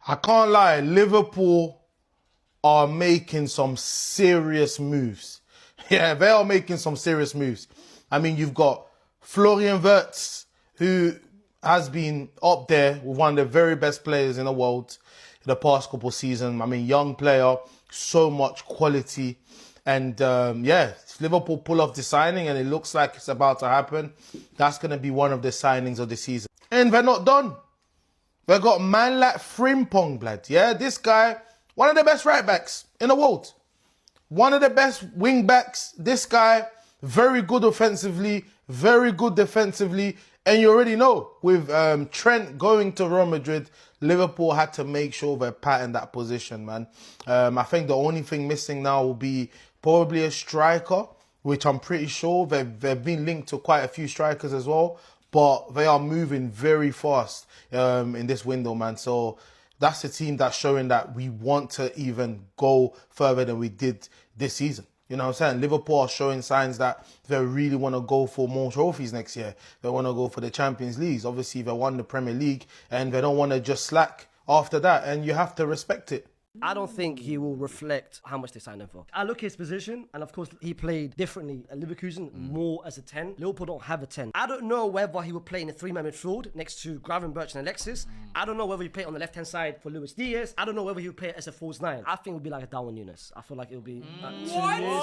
I can't lie, Liverpool are making some serious moves. Yeah, they are making some serious moves. I mean, you've got Florian Wirtz, who has been up there with one of the very best players in the world in the past couple of seasons. I mean, young player, so much quality. And yeah, Liverpool pull off the signing and it looks like it's about to happen. That's going to be one of the signings of the season. And they're not done. They got a man like Frimpong, blood. Yeah, this guy, one of the best right backs in the world. One of the best wing backs. This guy, very good offensively, very good defensively. And you already know, with Trent going to Real Madrid, Liverpool had to make sure they patterned that position, man. I think the only thing missing now will be probably a striker, which I'm pretty sure they've been linked to quite a few strikers as well. But they are moving very fast in this window, man. So that's a team that's showing that we want to even go further than we did this season. You know what I'm saying? Liverpool are showing signs that they really want to go for more trophies next year. They want to go for the Champions League. Obviously, they won the Premier League and they don't want to just slack after that. And you have to respect it. I don't think he will reflect how much they signed him for. I look at his position, and of course, he played differently at Leverkusen, more as a 10. Liverpool don't have a 10. I don't know whether he will play in a three-man midfield next to Gravenberch and Alexis. I don't know whether he play on the left-hand side for Luis Diaz. I don't know whether he will play as a false 9. I think it will be like a Darwin Nunes. I feel like it will be 2 years.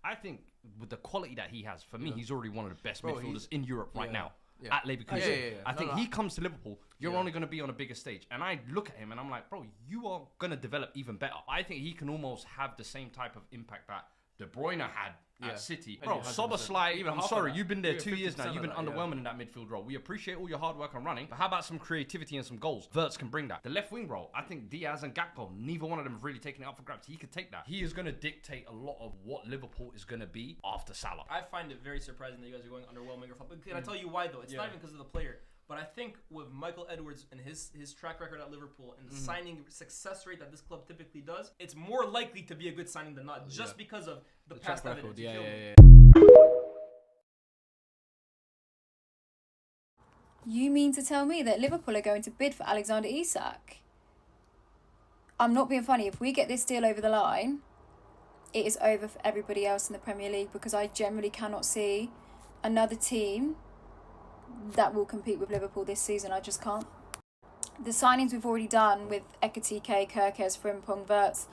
I think with the quality that he has, for me, he's already one of the best midfielders in Europe right now. At Leverkusen. I think he comes to Liverpool, you're only going to be on a bigger stage. And I look at him and I'm like, bro, you are going to develop even better. I think he can almost have the same type of impact that De Bruyne had at City. Bro, Soboslai, I'm sorry, you've been there 2 years now. You've been underwhelming in that midfield role. We appreciate all your hard work on running, but how about some creativity and some goals? Wirtz can bring that. The left wing role, I think Diaz and Gakpo, neither one of them have really taken it up for grabs. He could take that. He is going to dictate a lot of what Liverpool is going to be after Salah. I find it very surprising that you guys are going underwhelming. Can I tell you why, though? It's not even because of the player. But I think with Michael Edwards and his track record at Liverpool and the signing success rate that this club typically does, it's more likely to be a good signing than not, just because of the past evidence. You mean to tell me that Liverpool are going to bid for Alexander Isak? I'm not being funny. If we get this deal over the line, it is over for everybody else in the Premier League, because I generally cannot see another team that will compete with Liverpool this season. I just can't. The signings we've already done with Ekitike, Kirkes, Frimpong, Wirtz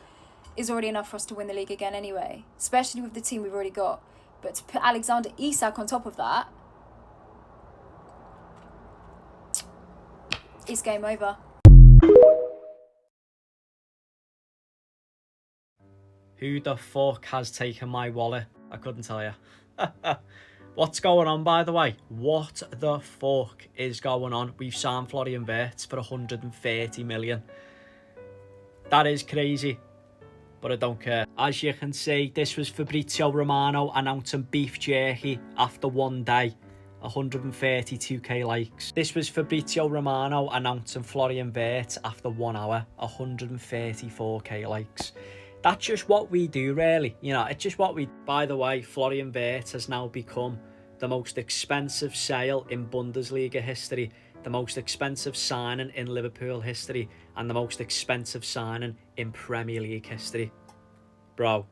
is already enough for us to win the league again anyway, especially with the team we've already got. But to put Alexander Isak on top of that, it's game over. Who the fuck has taken my wallet? I couldn't tell you. What's going on, by the way? What the fuck is going on? We've signed Florian Wirtz for 130 million. That is crazy, but I don't care. As you can see, this was Fabrizio Romano announcing beef jerky after one day. 132k likes. This was Fabrizio Romano announcing Florian Wirtz after 1 hour. 134k likes. That's just what we do, really. You know, it's just what we... By the way, Florian Wirtz has now become the most expensive sale in Bundesliga history, the most expensive signing in Liverpool history, and the most expensive signing in Premier League history. Bro,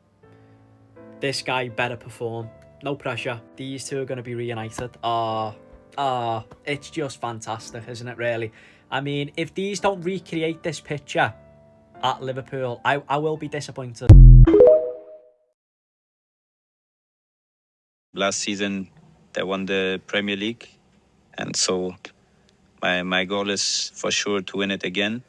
this guy better perform. No pressure. These two are going to be reunited. It's just fantastic, isn't it, really? I mean, if these don't recreate this picture at Liverpool, I will be disappointed. Last season, they won the Premier League. And so my goal is for sure to win it again.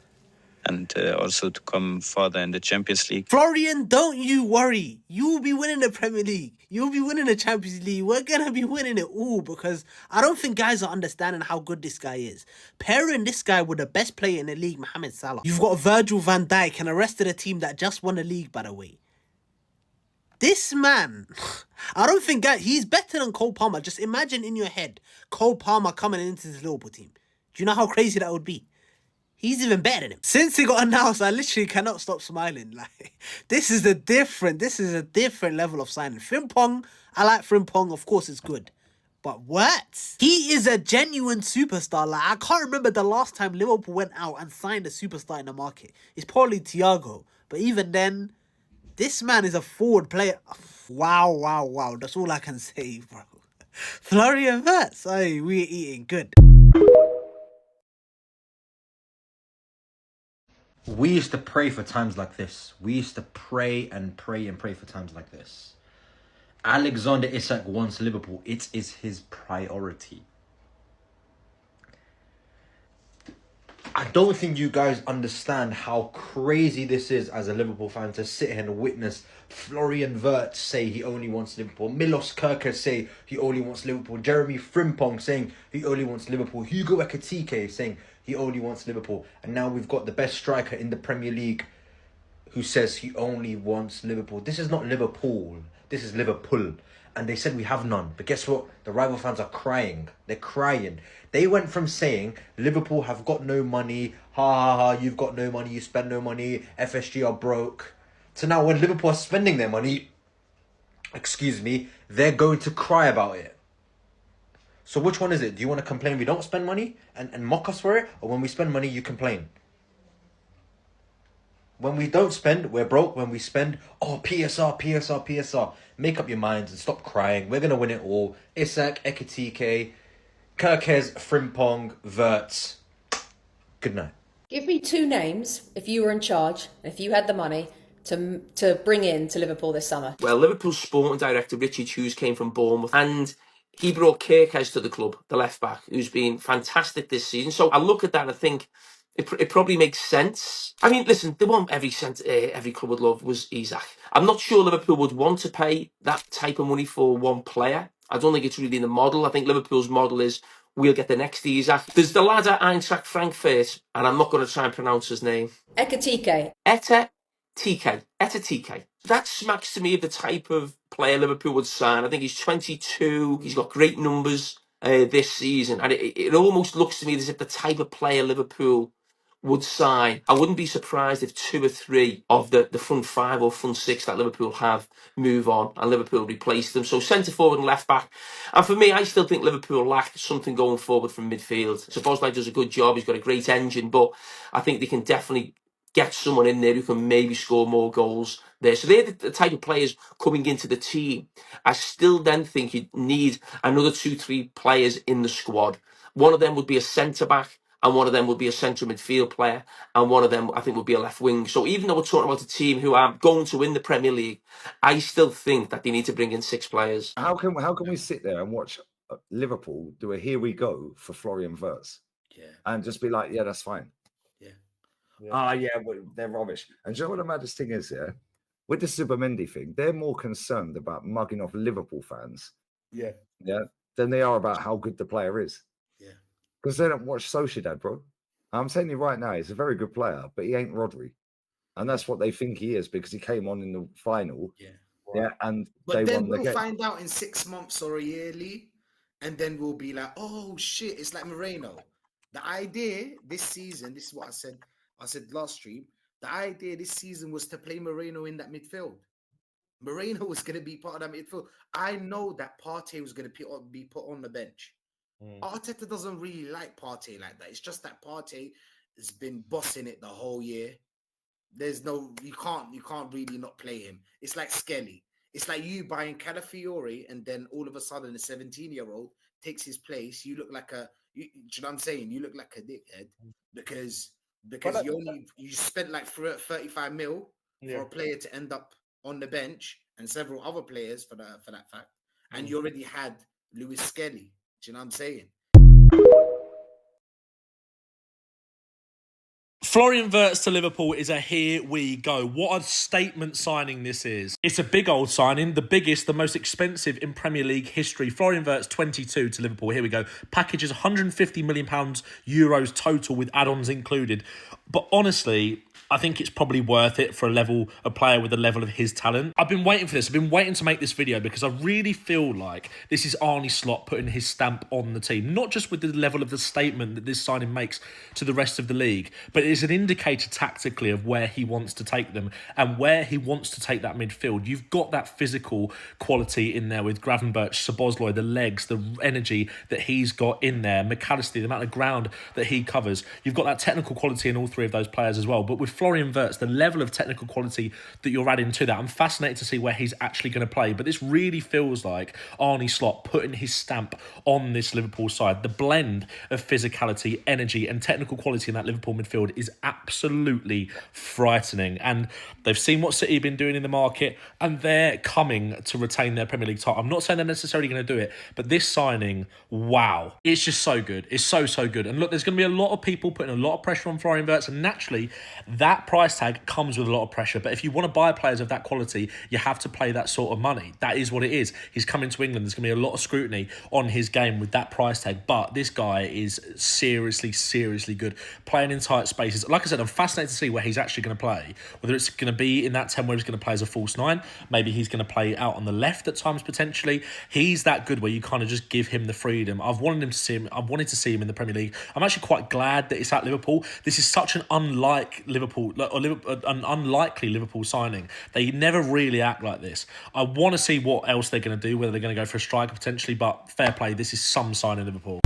And also to come further in the Champions League. Florian, don't you worry. You'll be winning the Premier League. You'll be winning the Champions League. We're going to be winning it all, because I don't think guys are understanding how good this guy is. Pairing this guy with the best player in the league, Mohamed Salah. You've got Virgil van Dijk and the rest of the team that just won the league, by the way. This man, I don't think he's better than Cole Palmer. Just imagine in your head, Cole Palmer coming into this Liverpool team. Do you know how crazy that would be? He's even better than him. Since he got announced, I literally cannot stop smiling. Like, this is a different level of signing. Frimpong, I like Frimpong. Of course, it's good. But Wirtz, he is a genuine superstar. Like, I can't remember the last time Liverpool went out and signed a superstar in the market. It's probably Thiago. But even then, this man is a forward player. Wow. That's all I can say, bro. Florian Wirtz, hey, we're eating good. We used to pray for times like this. We used to pray and pray and pray for times like this. Alexander Isak wants Liverpool. It is his priority. I don't think you guys understand how crazy this is as a Liverpool fan to sit here and witness Florian Wirtz say he only wants Liverpool. Milos Kerkez say he only wants Liverpool. Jeremy Frimpong saying he only wants Liverpool. Hugo Ekitike saying he only wants Liverpool. And now we've got the best striker in the Premier League who says he only wants Liverpool. This is not Liverpool. This is Liverpool. And they said we have none. But guess what? The rival fans are crying. They're crying. They went from saying Liverpool have got no money. Ha, you've got no money. You spend no money. FSG are broke. To now when Liverpool are spending their money, they're going to cry about it. So which one is it? Do you want to complain we don't spend money and mock us for it? Or when we spend money, you complain? When we don't spend, we're broke. When we spend, PSR. Make up your minds and stop crying. We're going to win it all. Isak, Ekitike, Kerkez, Frimpong, Wirtz. Good night. Give me 2 names, if you were in charge, if you had the money, to bring in to Liverpool this summer. Well, Liverpool's sporting director, Richard Hughes, came from Bournemouth, and he brought Kerkez to the club, the left-back, who's been fantastic this season. So I look at that and I think it probably makes sense. I mean, listen, the one every club would love was Isak. I'm not sure Liverpool would want to pay that type of money for one player. I don't think it's really in the model. I think Liverpool's model is we'll get the next Isak. There's the lad at Eintracht Frankfurt, and I'm not going to try and pronounce his name. Ekitike. Ekitike. That smacks to me of the type of player Liverpool would sign. I think he's 22. He's got great numbers this season. And it almost looks to me as if the type of player Liverpool would sign. I wouldn't be surprised if 2 or 3 of the front 5 or front 6 that Liverpool have move on and Liverpool replace them. So centre forward and left back. And for me, I still think Liverpool lack something going forward from midfield. Szoboszlai does a good job. He's got a great engine, but I think they can definitely get someone in there who can maybe score more goals there. So they're the type of players coming into the team. I still then think you need another 2-3 players in the squad. One of them would be a centre-back, and one of them would be a central midfield player, and one of them, I think, would be a left wing. So even though we're talking about a team who are going to win the Premier League, I still think that they need to bring in 6 players. How can we sit there and watch Liverpool do a here we go for Florian Wirtz? Yeah. And just be like, yeah, that's fine. Well, they're rubbish. And do you know what the maddest thing is, yeah? With the Zubimendi thing, they're more concerned about mugging off Liverpool fans than they are about how good the player is. Yeah. Because they don't watch Sociedad, bro. I'm telling you right now, he's a very good player, but he ain't Rodri. And that's what they think he is because he came on in the final. Yeah. And but they then won the we'll game. find out in 6 months or a yearly, and then we'll be like, oh shit, it's like Moreno. The idea this season, this is what I said last stream, the idea this season was to play Moreno in that midfield. Moreno was going to be part of that midfield. I know that Partey was going to be put on the bench. Arteta doesn't really like Partey like that. It's just that Partey has been bossing it the whole year. You can't really not play him. It's like Skelly. It's like you buying Calafiore and then all of a sudden a 17-year-old takes his place. You look like do you know what I'm saying? You look like a dickhead because you spent like 35 mil for a player to end up on the bench and several other players for that fact. And you already had Lewis Skelly. Do you know what I'm saying? Florian Wirtz to Liverpool is a here we go. What a statement signing this is. It's a big old signing, the biggest, the most expensive in Premier League history. Florian Wirtz, 22 to Liverpool. Here we go. Packages £150 million euros total with add-ons included. But honestly, I think it's probably worth it for a player with a level of his talent. I've been waiting for this. I've been waiting to make this video because I really feel like this is Arne Slot putting his stamp on the team. Not just with the level of the statement that this signing makes to the rest of the league, but it is an indicator tactically of where he wants to take them and where he wants to take that midfield. You've got that physical quality in there with Gravenberch, Szoboszlai, the legs, the energy that he's got in there, McAllister, the amount of ground that he covers. You've got that technical quality in all three of those players as well. But with Florian Wirtz, the level of technical quality that you're adding to that, I'm fascinated to see where he's actually going to play. But this really feels like Arne Slot putting his stamp on this Liverpool side. The blend of physicality, energy and technical quality in that Liverpool midfield is absolutely frightening. And they've seen what City have been doing in the market and they're coming to retain their Premier League title. I'm not saying they're necessarily going to do it, but this signing, wow, it's just so good. It's so good. And look, there's going to be a lot of people putting a lot of pressure on Florian Wirtz, and naturally that price tag comes with a lot of pressure. But if you want to buy players of that quality, you have to pay that sort of money. That is what it is. He's coming to England. There's going to be a lot of scrutiny on his game with that price tag. But this guy is seriously good. Playing in tight spaces. Like I said, I'm fascinated to see where he's actually going to play. Whether it's going to be in that 10 where he's going to play as a false 9. Maybe he's going to play out on the left at times potentially. He's that good where you kind of just give him the freedom. I've wanted to see him in the Premier League. I'm actually quite glad that it's at Liverpool. This is such an unlikely Liverpool signing. They never really act like this. I want to see what else they're going to do, whether they're going to go for a striker potentially, but fair play, this is some sign in Liverpool.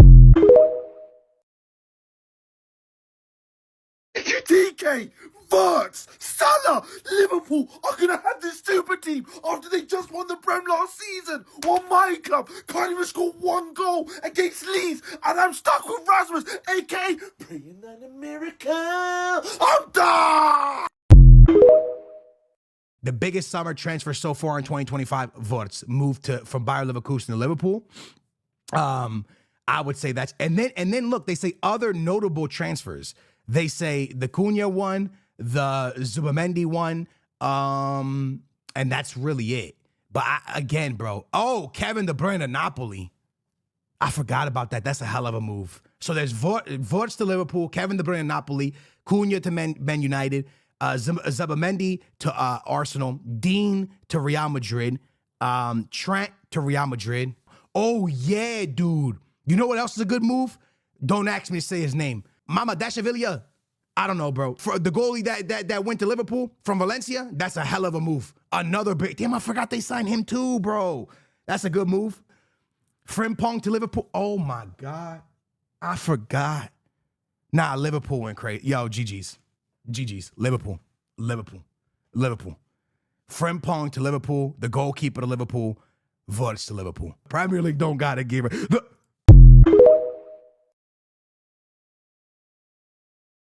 DK, Wirtz, Salah, Liverpool are going to have this super team after they just won the Prem last season. While my club can't even score one goal against Leeds, and I'm stuck with Rasmus, aka praying on a miracle. I'm done! The biggest summer transfer so far in 2025, Wirtz moved from Bayer Leverkusen to Liverpool. I would say that's, and then look, they say other notable transfers. They say the Cunha one, the Zubamendi one, and that's really it. But again, bro, Kevin De Bruyne to Napoli. I forgot about that. That's a hell of a move. So there's Wirtz to Liverpool, Kevin De Bruyne to Napoli, Cunha to Man United, Zubamendi to Arsenal, Dean to Real Madrid, Trent to Real Madrid. Oh, yeah, dude. You know what else is a good move? Don't ask me to say his name. Mama Dashavilia. I don't know, bro. For the goalie that went to Liverpool from Valencia, that's a hell of a move. Another big... Damn, I forgot they signed him too, bro. That's a good move. Frimpong to Liverpool. Oh, my God. I forgot. Nah, Liverpool went crazy. Yo, GG's. Liverpool. Frimpong to Liverpool. The goalkeeper to Liverpool. Wirtz to Liverpool. Premier League don't gotta give it...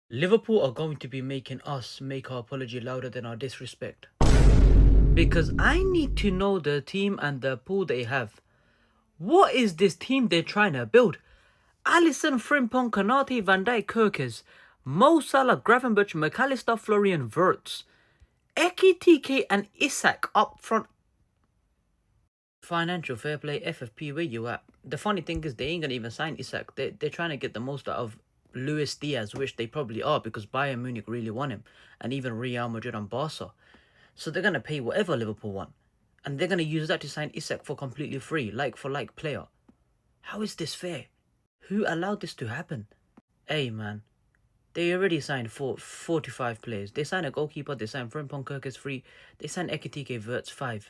Liverpool are going to be making us make our apology louder than our disrespect. Because I need to know the team and the pool they have. What is this team they're trying to build? Alisson, Frimpong, Konate, Van Dijk, Kerkers, Mo Salah, Gravenberch, McAllister, Florian Wirtz, Ekitike and Isak up front. Financial fair play, FFP, where you at? The funny thing is they ain't gonna even sign Isak. They're trying to get the most out of Luis Diaz, which they probably are because Bayern Munich really want him, and even Real Madrid and Barca. So they're going to pay whatever Liverpool want, and they're going to use that to sign Isak for completely free, like for like player. How is this fair? Who allowed this to happen? Hey man, they already signed 45 players. They signed a goalkeeper, they signed Frimpong, Kerkers free, they signed Ekitike, Wirtz 5.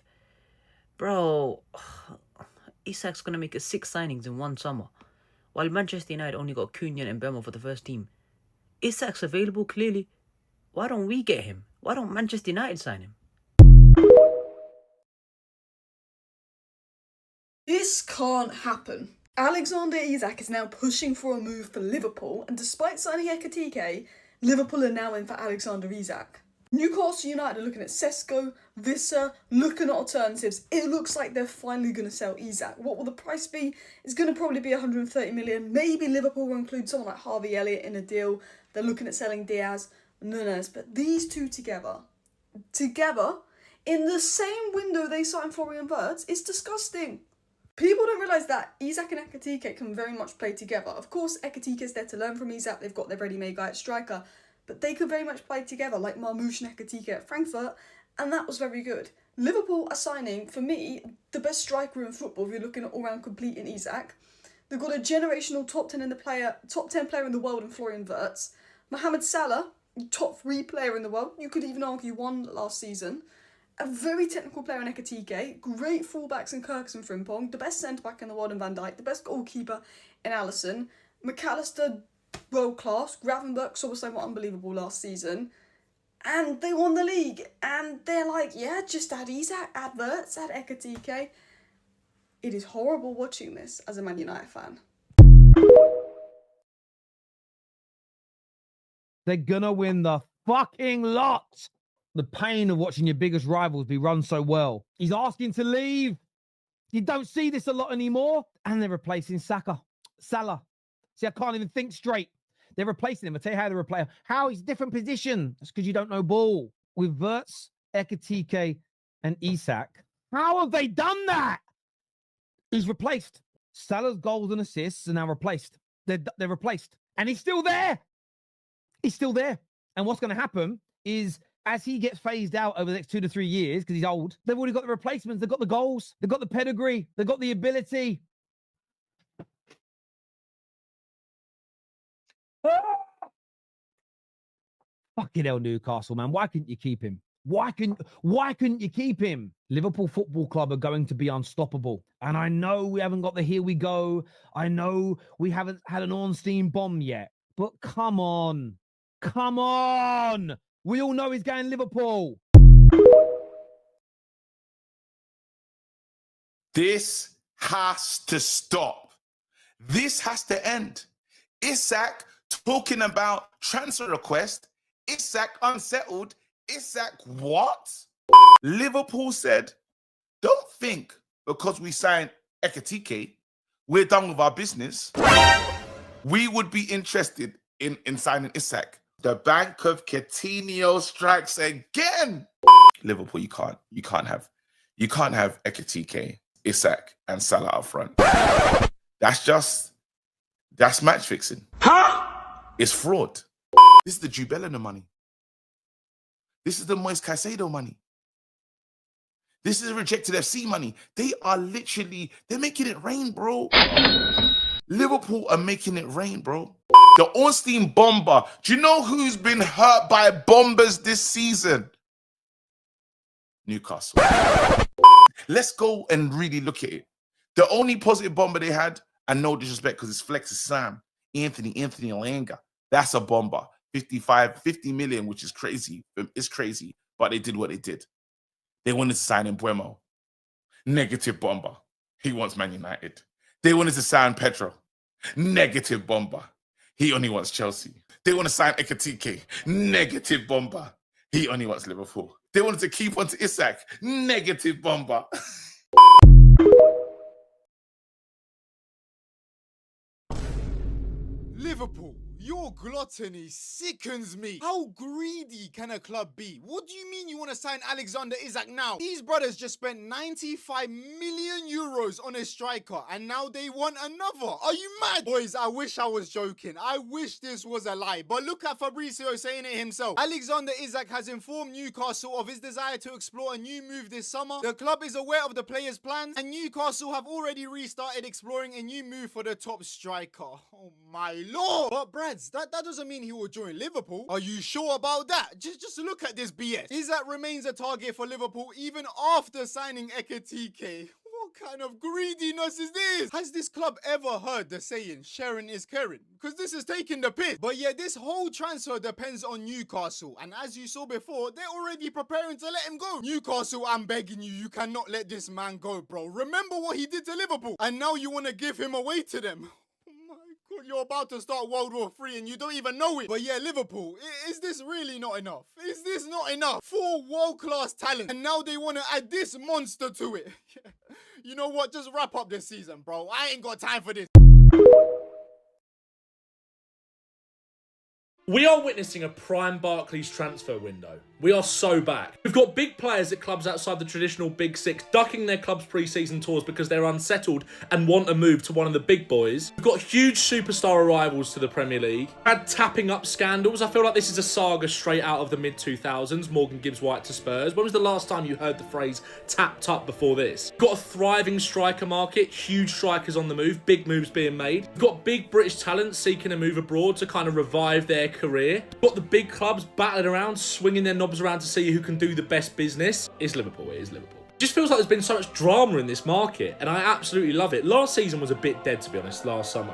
Bro, Isak's going to make it 6 signings in one summer. While Manchester United only got Cunha and Mbeumo for the first team. Isak's available clearly. Why don't we get him? Why don't Manchester United sign him? This can't happen. Alexander Isak is now pushing for a move for Liverpool, and despite signing Ekitike, Liverpool are now in for Alexander Isak. Newcastle United are looking at Sesko, Visser, looking at alternatives. It looks like they're finally going to sell Isak. What will the price be? It's going to probably be 130 million. Maybe Liverpool will include someone like Harvey Elliott in a deal. They're looking at selling Diaz, Nunes. But these two together, in the same window they signed Florian Wirtz, it's disgusting. People don't realise that Isak and Ekitike can very much play together. Of course, Ekitike is there to learn from Isak. They've got their ready-made guy at striker. but they could very much play together like Marmoush and Ekatike at Frankfurt, and that was very good. Liverpool are signing, for me, the best striker in football if you're looking at all-round complete in Isak. They've got a generational top 10 player in the world in Florian Wirtz. Mohamed Salah, top 3 player in the world. You could even argue won last season. A very technical player in Ekatike. Great fullbacks in Kirkus and Frimpong. The best centre-back in the world in Van Dijk. The best goalkeeper in Alisson. McAllister, world class. Gravenberch, Soboslai were unbelievable last season. And they won the league. And they're like, yeah, just add Isak, add Wirtz, add Ekatike. It is horrible watching this as a Man United fan. They're gonna win the fucking lot. The pain of watching your biggest rivals be run so well. He's asking to leave. You don't see this a lot anymore. And they're replacing Salah. See, I can't even think straight. They're replacing him. I'll tell you how they're replacing him. How? He's a different position. That's because you don't know ball. With Wirtz, Ekatike, and Isak. How have they done that? He's replaced. Salah's goals and assists are now replaced. They're replaced. And he's still there. He's still there. And what's going to happen is, as he gets phased out over the next 2 to 3 years, because he's old, they've already got the replacements. They've got the goals. They've got the pedigree. They've got the ability. Fucking hell, Newcastle, man. Why couldn't you keep him? Why couldn't you keep him? Liverpool Football Club are going to be unstoppable. And I know we haven't got the here we go. I know we haven't had an Ornstein bomb yet. But come on. Come on. We all know he's going Liverpool. This has to stop. This has to end. Isak talking about transfer request. Isak unsettled. Isak what? Liverpool said, don't think because we signed Ekatike, we're done with our business. We would be interested in signing Isak. The Bank of Coutinho strikes again. Liverpool, you can't have Ekatike, Isak, and Salah up front. That's match fixing. Huh? It's fraud. This is the Jude Bellingham money. This is the Moise Caicedo money. This is rejected FC money. They're making it rain, bro. Liverpool are making it rain, bro. The Ornstein bomber. Do you know who's been hurt by bombers this season? Newcastle. Let's go and really look at it. The only positive bomber they had, and no disrespect because it's Flex's Sam, Anthony Olanga. That's a bomber. 50 million, which is crazy. It's crazy, but they did what they did. They wanted to sign Mbeumo. Negative bomber. He wants Man United. They wanted to sign Pedro. Negative bomber. He only wants Chelsea. They want to sign Ekatike. Negative bomber. He only wants Liverpool. They wanted to keep on to Isak. Negative bomber. Liverpool, your gluttony sickens me. How greedy can a club be? What do you mean you want to sign Alexander Isak now? These brothers just spent 95 million euros on a striker and now they want another. Are you mad? Boys, I wish I was joking. I wish this was a lie. But look at Fabrizio saying it himself. Alexander Isak has informed Newcastle of his desire to explore a new move this summer. The club is aware of the player's plans and Newcastle have already restarted exploring a new move for the top striker. Oh my lord. But Brads, that doesn't mean he will join Liverpool. Are you sure about that? Just look at this BS. Isak remains a target for Liverpool even after signing Ekatike. What kind of greediness is this? Has this club ever heard the saying, sharing is caring? Because this is taking the piss. But yeah, this whole transfer depends on Newcastle. And as you saw before, they're already preparing to let him go. Newcastle, I'm begging you, you cannot let this man go, bro. Remember what he did to Liverpool. And now you want to give him away to them. You're about to start World War III and you don't even know it. But yeah, Liverpool, is this really not enough? Is this not enough? 4 world-class talent and now they want to add this monster to it. You know what? Just wrap up this season, bro. I ain't got time for this. We are witnessing a prime Barclays transfer window. We are so back. We've got big players at clubs outside the traditional Big Six ducking their club's pre-season tours because they're unsettled and want a move to one of the big boys. We've got huge superstar arrivals to the Premier League. Had tapping up scandals. I feel like this is a saga straight out of the mid-2000s. Morgan Gibbs White to Spurs. When was the last time you heard the phrase tapped up before this? We've got a thriving striker market. Huge strikers on the move. Big moves being made. We've got big British talent seeking a move abroad to kind of revive their career. We've got the big clubs battling around, swinging their knobs around to see who can do the best business. It's Liverpool. It is Liverpool. It just feels like there's been so much drama in this market, and I absolutely love it. Last season was a bit dead, to be honest, last summer.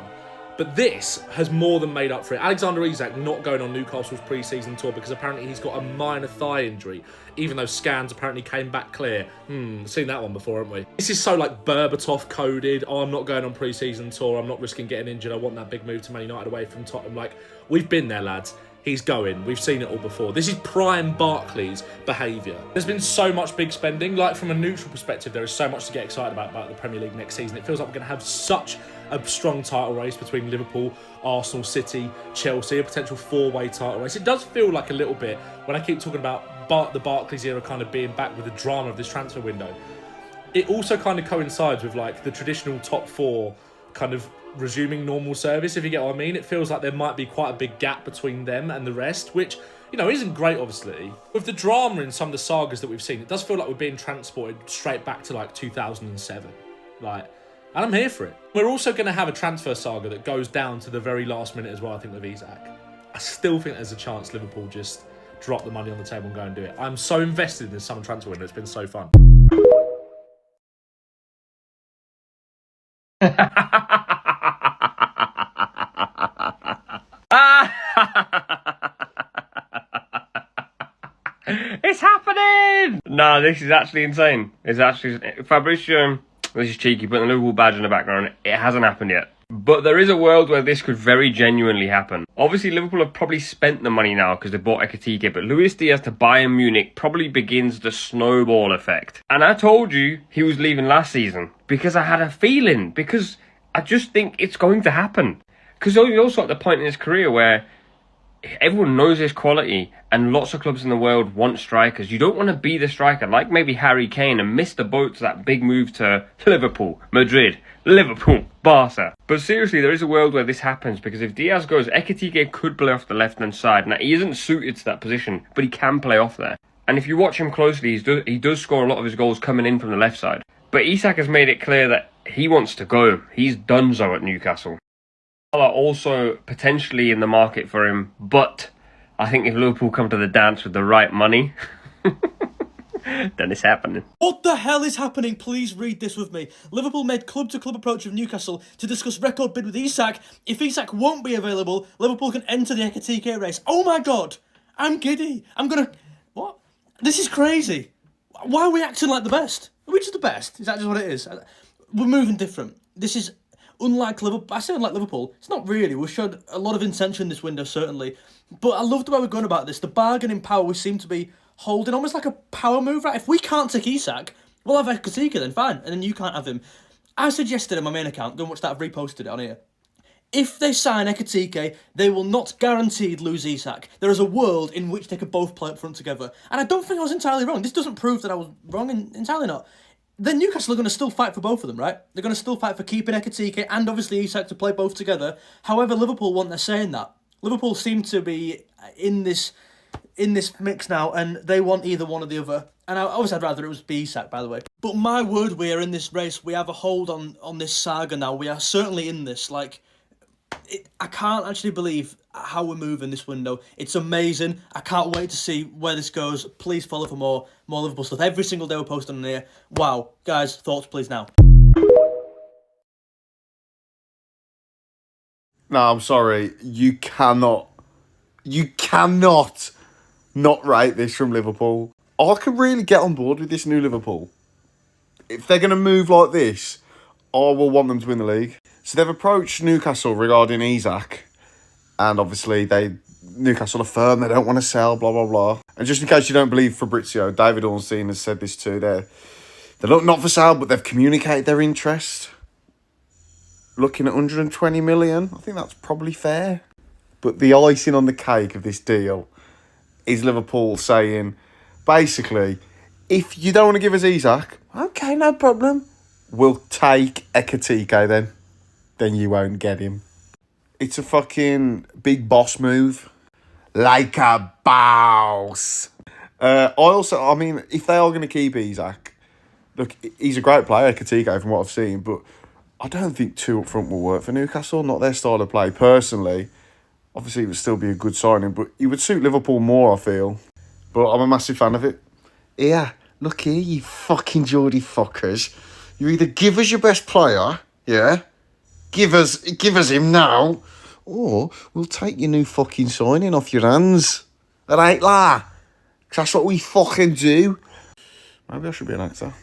But this has more than made up for it. Alexander Isak not going on Newcastle's pre-season tour because apparently he's got a minor thigh injury, even though scans apparently came back clear. Seen that one before, haven't we? This is so like Berbatov coded. Oh, I'm not going on pre-season tour. I'm not risking getting injured. I want that big move to Man United away from Tottenham. Like, we've been there, lads. He's going. We've seen it all before. This is prime Barclays behaviour. There's been so much big spending. Like, from a neutral perspective, there is so much to get excited about the Premier League next season. It feels like we're going to have such a strong title race between Liverpool, Arsenal, City, Chelsea, a potential four-way title race. It does feel like a little bit, when I keep talking about the Barclays era kind of being back with the drama of this transfer window, it also kind of coincides with like the traditional top four kind of resuming normal service, if you get what I mean. It feels like there might be quite a big gap between them and the rest, which, you know, isn't great, obviously. With the drama in some of the sagas that we've seen, it does feel like we're being transported straight back to like 2007. Like, and I'm here for it. We're also going to have a transfer saga that goes down to the very last minute as well, I think, with Isak. I still think there's a chance Liverpool just drop the money on the table and go and do it. I'm so invested in this summer transfer window. It's been so fun. It's happening! Nah, this is actually insane. It's actually... Fabrizio, this is cheeky, putting the Liverpool badge in the background. It hasn't happened yet. But there is a world where this could very genuinely happen. Obviously, Liverpool have probably spent the money now because they bought Ekitike, but Luis Diaz to Bayern Munich probably begins the snowball effect. And I told you he was leaving last season because I had a feeling, because I just think it's going to happen. Because he's also at the point in his career where everyone knows his quality and lots of clubs in the world want strikers. You don't want to be the striker like maybe Harry Kane and miss the boat to that big move to Liverpool, Madrid, Liverpool, Barca. But seriously, there is a world where this happens, because if Diaz goes, Ekitike could play off the left-hand side. Now, he isn't suited to that position, but he can play off there. And if you watch him closely, he does score a lot of his goals coming in from the left side. But Isak has made it clear that he wants to go. He's donezo at Newcastle. Are also potentially in the market for him, but I think if Liverpool come to the dance with the right money, then it's happening. What the hell is happening? Please read this with me. Liverpool made club-to-club approach with Newcastle to discuss record bid with Isak. If Isak won't be available, Liverpool can enter the Ekitike race. Oh my god! I'm giddy. What? This is crazy. Why are we acting like the best? Are we just the best? Is that just what it is? We're moving different. This is... unlike Liverpool. I say unlike Liverpool. It's not really. We showed a lot of intention this window, certainly. But I love the way we're going about this. The bargaining power we seem to be holding, almost like a power move, right? If we can't take Isak, we'll have Ekitike then, fine. And then you can't have him. I suggested in my main account, go and watch that, I've reposted it on here. If they sign Ekitike, they will not guaranteed lose Isak. There is a world in which they could both play up front together. And I don't think I was entirely wrong. This doesn't prove that I was wrong, entirely not. Then Newcastle are going to still fight for both of them, right? They're going to still fight for keeping Ekitike and obviously Isak to play both together. However, Liverpool want their say in that. Liverpool seem to be in this mix now, and they want either one or the other. And obviously I'd rather it was be Isak, by the way. But my word, we are in this race. We have a hold on this saga now. We are certainly in this. I can't actually believe how we're moving this window. It's amazing. I can't wait to see where this goes. Please follow for more Liverpool stuff. Every single day we're posting on here. Wow. Guys, thoughts please now. No, I'm sorry. You cannot not rate this from Liverpool. I can really get on board with this new Liverpool. If they're going to move like this, I will want them to win the league. So they've approached Newcastle regarding Isak, and obviously Newcastle are firm, they don't want to sell, blah, blah, blah. And just in case you don't believe Fabrizio, David Ornstein has said this too. They're not for sale, but they've communicated their interest. Looking at 120 million, I think that's probably fair. But the icing on the cake of this deal is Liverpool saying, basically, if you don't want to give us Isak, okay, no problem. We'll take Ekitike then. Then you won't get him. It's a fucking big boss move. Like a boss. I mean, if they are going to keep Isak, look, he's a great player, Ekitike, from what I've seen, but I don't think 2 up front will work for Newcastle, not their style of play. Personally, obviously it would still be a good signing, but he would suit Liverpool more, I feel. But I'm a massive fan of it. Yeah, look here, you fucking Geordie fuckers. You either give us your best player, yeah, give us him now, or we'll take your new fucking signing off your hands. Alright, la? 'Cause that's what we fucking do. Maybe I should be an actor.